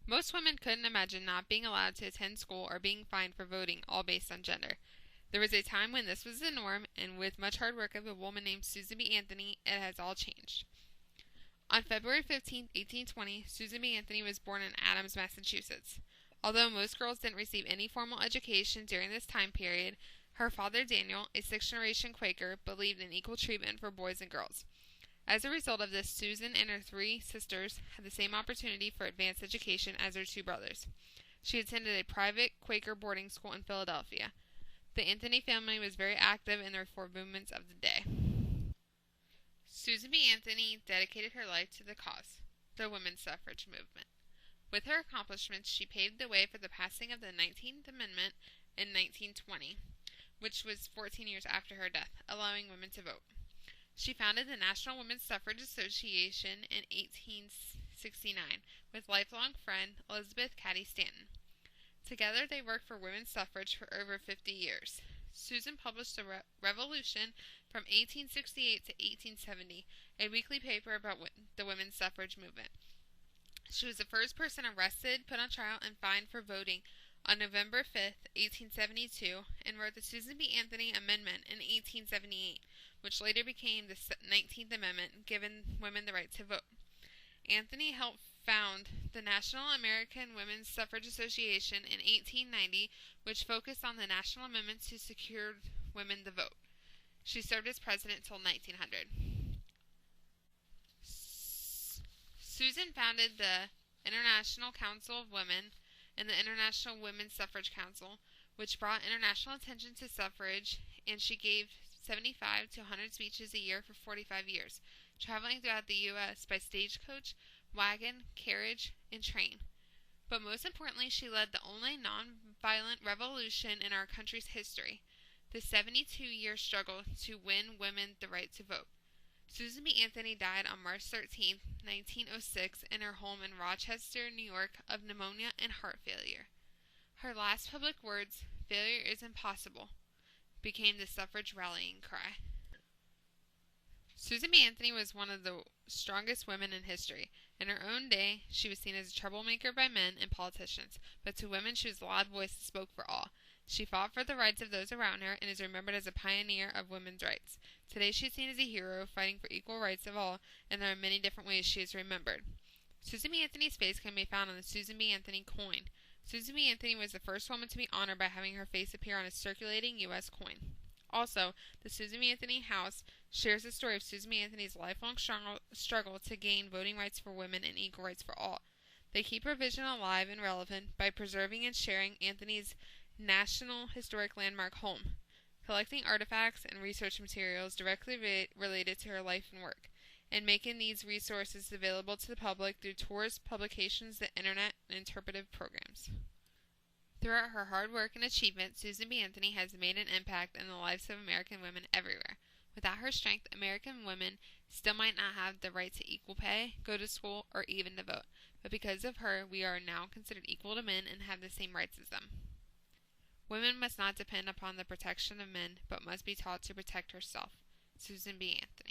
Most women couldn't imagine not being allowed to attend school or being fined for voting, all based on gender. There was a time when this was the norm, and with much hard work of a woman named Susan B. Anthony, it has all changed. On February 15, 1820, Susan B. Anthony was born in Adams, Massachusetts. Although most girls didn't receive any formal education during this time period, her father Daniel, a sixth-generation Quaker, believed in equal treatment for boys and girls. As a result of this, Susan and her three sisters had the same opportunity for advanced education as her two brothers. She attended a private Quaker boarding school in Philadelphia. The Anthony family was very active in the reform movements of the day. Susan B. Anthony dedicated her life to the cause, the women's suffrage movement. With her accomplishments, she paved the way for the passing of the 19th Amendment in 1920, which was 14 years after her death, allowing women to vote. She founded the National Women's Suffrage Association in 1869 with lifelong friend Elizabeth Cady Stanton. Together they worked for women's suffrage for over 50 years. Susan published The Revolution from 1868 to 1870, a weekly paper about the women's suffrage movement. She was the first person arrested, put on trial, and fined for voting on November 5, 1872, and wrote the Susan B. Anthony Amendment in 1878, which later became the 19th Amendment, giving women the right to vote. Anthony helped found the National American Women's Suffrage Association in 1890, which focused on the national amendments to secure women the vote. She served as president until 1900. Susan founded the International Council of Women and the International Women's Suffrage Council, which brought international attention to suffrage, and she gave 75 to 100 speeches a year for 45 years, traveling throughout the U.S. by stagecoach, wagon, carriage, and train. But most importantly, she led the only non-violent revolution in our country's history, the 72-year struggle to win women the right to vote. Susan B. Anthony died on March 13, 1906, in her home in Rochester, New York, of pneumonia and heart failure. Her last public words, "Failure is impossible," became the suffrage rallying cry. Susan B. Anthony was one of the strongest women in history. In her own day, she was seen as a troublemaker by men and politicians, but to women she was a loud voice that spoke for all. She fought for the rights of those around her and is remembered as a pioneer of women's rights. Today she is seen as a hero, fighting for equal rights of all, and there are many different ways she is remembered. Susan B. Anthony's face can be found on the Susan B. Anthony coin. Susan B. Anthony was the first woman to be honored by having her face appear on a circulating U.S. coin. Also, the Susan B. Anthony House shares the story of Susan B. Anthony's lifelong struggle to gain voting rights for women and equal rights for all. They keep her vision alive and relevant by preserving and sharing Anthony's National Historic Landmark home, collecting artifacts and research materials directly related to her life and work, and making these resources available to the public through tours, publications, the internet, and interpretive programs. Throughout her hard work and achievement, Susan B. Anthony has made an impact in the lives of American women everywhere. Without her strength, American women still might not have the right to equal pay, go to school, or even to vote. But because of her, we are now considered equal to men and have the same rights as them. Women must not depend upon the protection of men, but must be taught to protect herself. Susan B. Anthony.